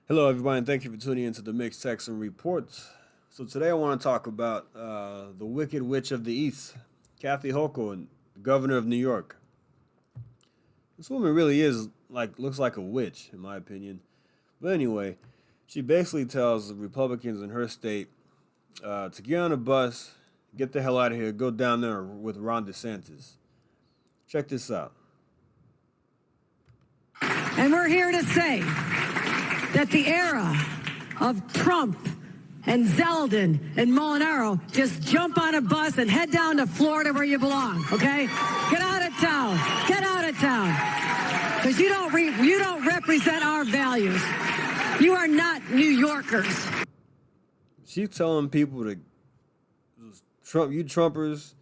Hello, everybody, and thank you for tuning into the Mixed Texan Reports. So today I want to talk about the Wicked Witch of the East, Kathy Hochul, and the Governor of New York. This woman really is looks like a witch, in my opinion. But anyway, she basically tells the Republicans in her state to get on a bus, get the hell out of here, go down there with Ron DeSantis. Check this out. And we're here to say that the era of Trump and Zeldin and Molinaro, just jump on a bus and head down to Florida where you belong, okay? Get out of town. Get out of town. Because you don't represent our values. You are not New Yorkers. She's telling people to you Trumpers,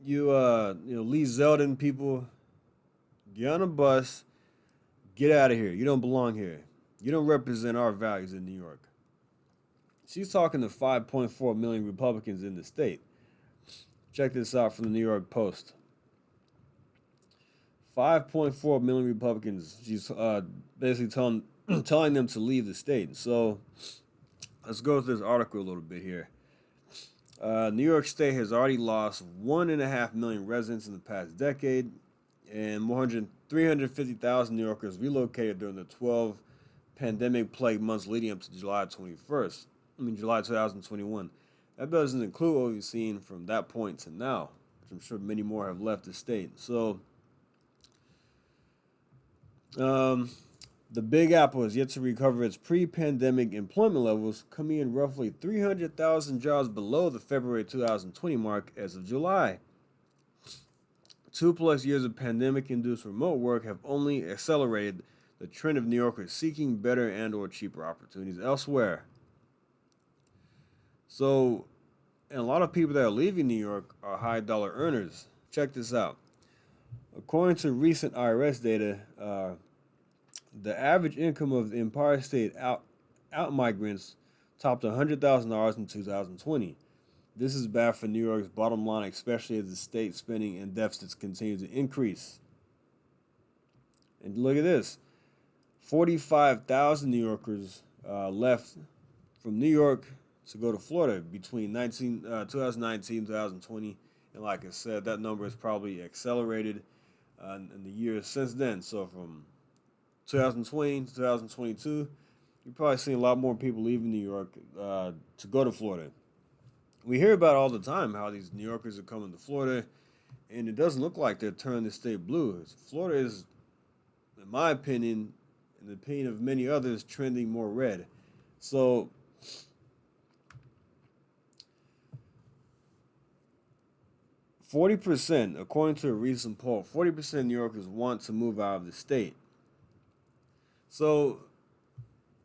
Lee Zeldin people, get on a bus, get out of here. You don't belong here. You don't represent our values in New York. She's talking to 5.4 million Republicans in the state. Check this out from the New York Post. 5.4 million Republicans. She's basically telling them to leave the state. So let's go with this article a little bit here. New York State has already lost 1.5 million residents in the past decade, and 350,000 New Yorkers relocated during the 12 pandemic-plagued months leading up to July 2021. That doesn't include what we've seen from that point to now, which I'm sure many more have left the state. So, the Big Apple is yet to recover its pre-pandemic employment levels, coming in roughly 300,000 jobs below the February 2020 mark as of July. 2+ years of pandemic-induced remote work have only accelerated the trend of New Yorkers seeking better and/or cheaper opportunities elsewhere. So, and a lot of people that are leaving New York are high-dollar earners. Check this out. According to recent IRS data, the average income of the Empire State out migrants topped $100,000 in 2020. This is bad for New York's bottom line, especially as the state spending and deficits continue to increase. And look at this. 45,000 New Yorkers left from New York to go to Florida between 2019 and 2020. And like I said, that number has probably accelerated in the years since then. So from 2020 to 2022, you've probably seen a lot more people leaving New York to go to Florida. We hear about all the time how these New Yorkers are coming to Florida, and it doesn't look like they're turning the state blue. Florida is, in my opinion, in the opinion of many others, trending more red. So, 40%, according to a recent poll, 40% of New Yorkers want to move out of the state. So,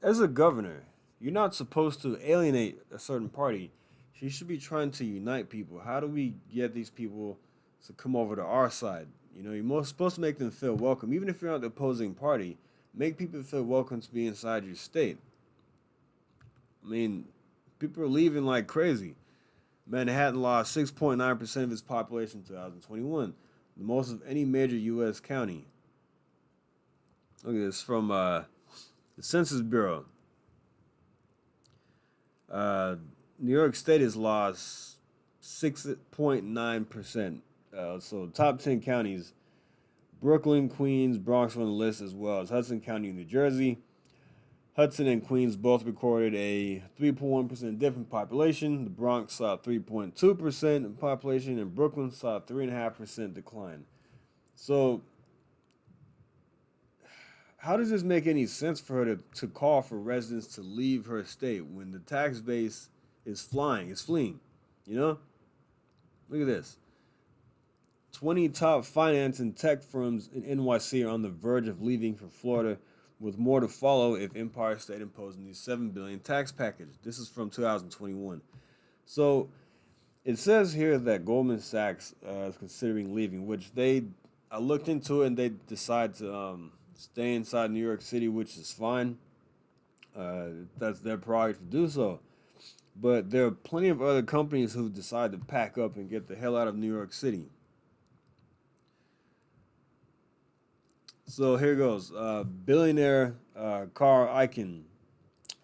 as a governor, you're not supposed to alienate a certain party. She should be trying to unite people. How do we get these people to come over to our side? You're supposed to make them feel welcome. Even if you're not the opposing party, make people feel welcome to be inside your state. I mean, people are leaving like crazy. Manhattan lost 6.9% of its population in 2021, the most of any major U.S. county. Look at this from the Census Bureau. New York State has lost 6.9%. So top 10 counties, Brooklyn, Queens, Bronx on the list, as well as Hudson County, New Jersey. Hudson and Queens both recorded a 3.1% dip in population. The Bronx saw 3.2% in population, and Brooklyn saw a 3.5% decline. So, how does this make any sense for her to call for residents to leave her state when the tax base is fleeing? Look at this. 20 top finance and tech firms in NYC are on the verge of leaving for Florida, with more to follow if Empire State imposes a new $7 billion tax package. This is from 2021. So it says here that Goldman Sachs is considering leaving, which I looked into it and they decide to stay inside New York City, which is fine. That's their prerogative to do so. But there are plenty of other companies who decide to pack up and get the hell out of New York City. So here goes. Billionaire Carl Icahn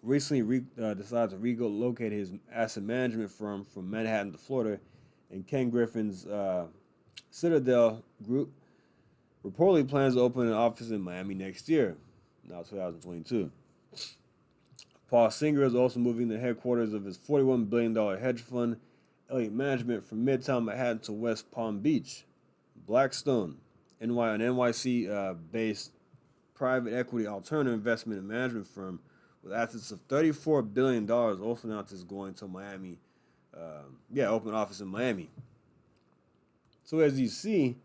recently decided to relocate his asset management firm from Manhattan to Florida, and Ken Griffin's Citadel Group reportedly plans to open an office in Miami next year, now 2022. Paul Singer is also moving the headquarters of his $41 billion hedge fund, Elliott Management, from Midtown Manhattan to West Palm Beach. Blackstone, an NYC based private equity alternative investment and management firm with assets of $34 billion, also announced it's going to Miami. Open office in Miami. So as you see,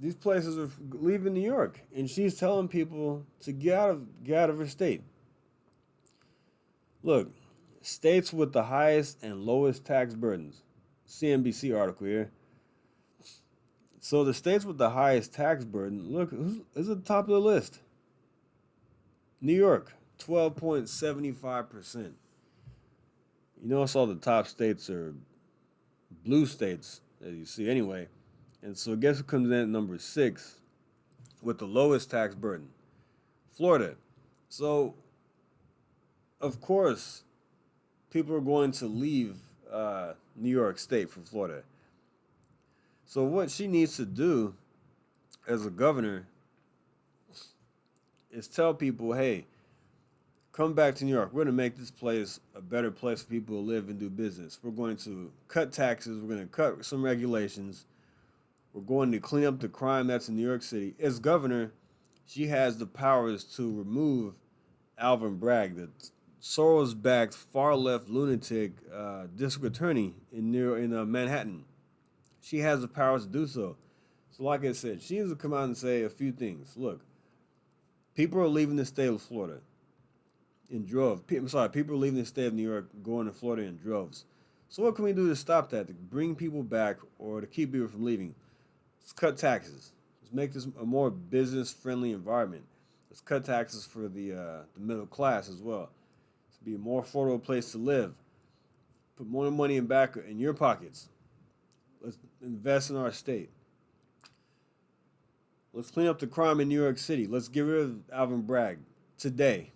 these places are leaving New York, and she's telling people to get out of her state. Look, states with the highest and lowest tax burdens. CNBC article here. So the states with the highest tax burden, look, who's at the top of the list? New York, 12.75%. You notice all the top states are blue states, as you see anyway. And so guess who comes in at number 6 with the lowest tax burden? Florida. So, of course, people are going to leave New York State for Florida. So what she needs to do as a governor is tell people, hey, come back to New York. We're going to make this place a better place for people to live and do business. We're going to cut taxes. We're going to cut some regulations. We're going to clean up the crime that's in New York City. As governor, she has the powers to remove Alvin Bragg, the Soros-backed far-left lunatic district attorney in Manhattan. She has the powers to do so. So like I said, she needs to come out and say a few things. Look, people are leaving the state of Florida in droves. People are leaving the state of New York, going to Florida in droves. So what can we do to stop that, to bring people back or to keep people from leaving? Let's cut taxes. Let's make this a more business-friendly environment. Let's cut taxes for the middle class as well. Let's be a more affordable place to live. Put more money in your pockets. Let's invest in our state. Let's clean up the crime in New York City. Let's get rid of Alvin Bragg today.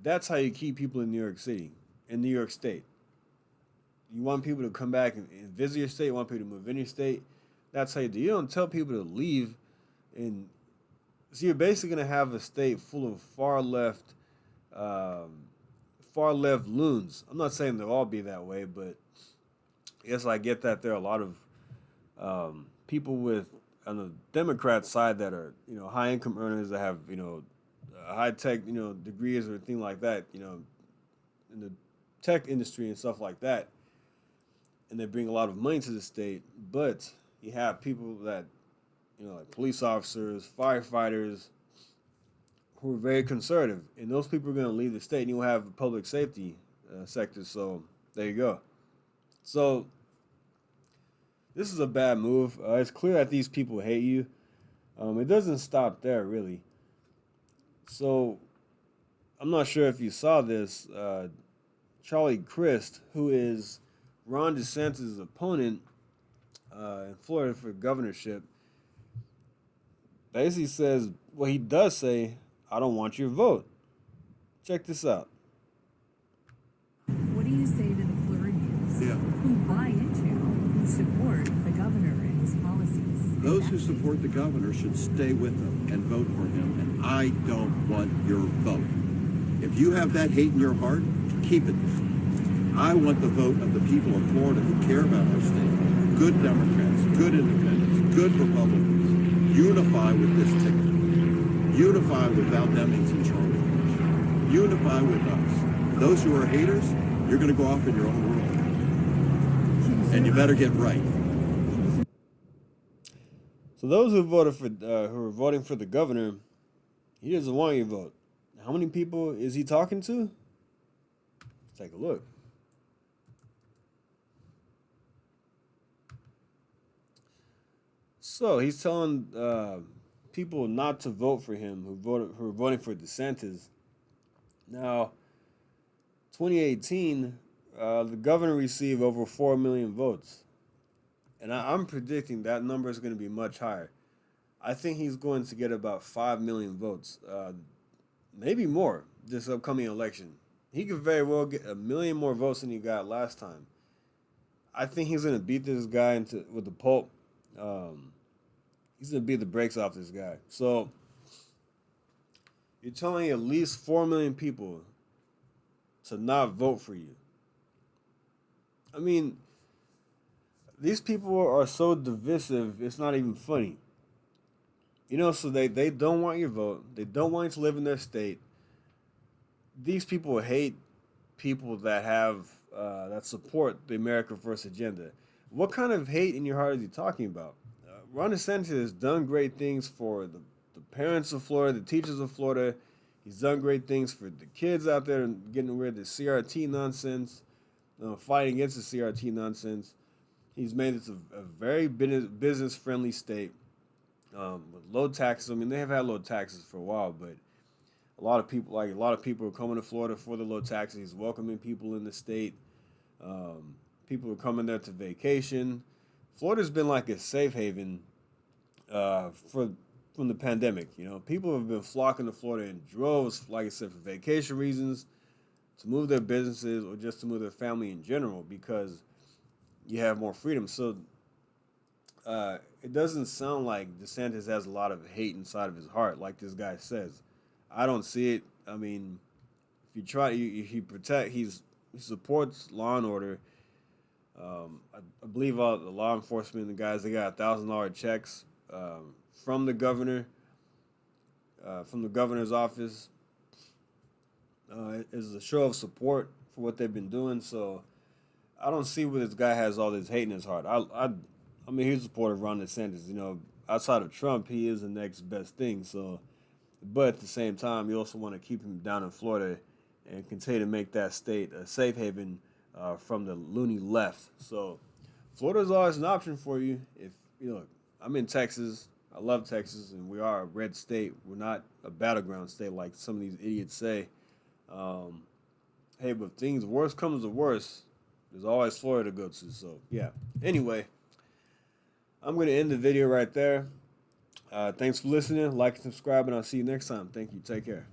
That's how you keep people in New York City, in New York State. You want people to come back and visit your state. You want people to move in your state. That's how you do. You don't tell people to leave. And so you're basically going to have a state full of far left loons. I'm not saying they'll all be that way, but yes, I get that there are a lot of people on the Democrat side that are, high income earners that have, high tech, degrees or anything like that, in the tech industry and stuff like that. And they bring a lot of money to the state. But you have people that, like police officers, firefighters, who are very conservative. And those people are going to leave the state, and you'll have a public safety sector. So there you go. So this is a bad move. It's clear that these people hate you. It doesn't stop there, really. So I'm not sure if you saw this. Charlie Crist, who is Ron DeSantis' opponent in Florida for governorship, basically says, well, he does say, I don't want your vote. Check this out. What do you say to the Floridians who buy into, who support the governor and his policies? Those who support the governor should stay with him and vote for him, and I don't want your vote. If you have that hate in your heart, keep it. I want the vote of the people of Florida who care about our state. Good Democrats, good independents, good Republicans. Unify with this ticket. Unify with Val Demings and Charlie Crist. Unify with us. Those who are haters, you're going to go off in your own world. And you better get right. So those who voted for, who are voting for the governor, he doesn't want your vote. How many people is he talking to? Let's take a look. So he's telling people not to vote for him who are voting for DeSantis. Now, 2018, the governor received over 4 million votes, and I'm predicting that number is going to be much higher. I think he's going to get about 5 million votes, maybe more this upcoming election. He could very well get a million more votes than he got last time. I think he's going to beat this guy into with the poll. Um, he's going to beat the brakes off this guy. So you're telling at least 4 million people to not vote for you. I mean, these people are so divisive, it's not even funny. You know, so they don't want your vote. They don't want you to live in their state. These people hate people that have that support the America First agenda. What kind of hate in your heart is he talking about? Ron DeSantis has done great things for the parents of Florida, the teachers of Florida. He's done great things for the kids out there and getting rid of the CRT nonsense, fighting against the CRT nonsense. He's made this a very business friendly state with low taxes. I mean, they have had low taxes for a while, but a lot of people are coming to Florida for the low taxes. He's welcoming people in the state. People are coming there to vacation. Florida's been like a safe haven from the pandemic. You know, people have been flocking to Florida in droves, like I said, for vacation reasons, to move their businesses, or just to move their family in general because you have more freedom. So it doesn't sound like DeSantis has a lot of hate inside of his heart, like this guy says. I don't see it. I mean, if you try, he supports law and order. I believe all the law enforcement, the guys, they got $1,000 checks from the governor, from the governor's office. Is a show of support for what they've been doing. So I don't see where this guy has all this hate in his heart. I mean, he's a supporter of Ron DeSantis. You know, outside of Trump, he is the next best thing. So, but at the same time, you also want to keep him down in Florida and continue to make that state a safe haven from the loony left. So, Florida's always an option for you. If you know, I'm in Texas. I love Texas, and we are a red state. We're not a battleground state like some of these idiots say. Hey, but if things worse comes to worse, there's always Florida to go to. So, yeah. Anyway, I'm going to end the video right there. Thanks for listening. Like and subscribe, and I'll see you next time. Thank you. Take care.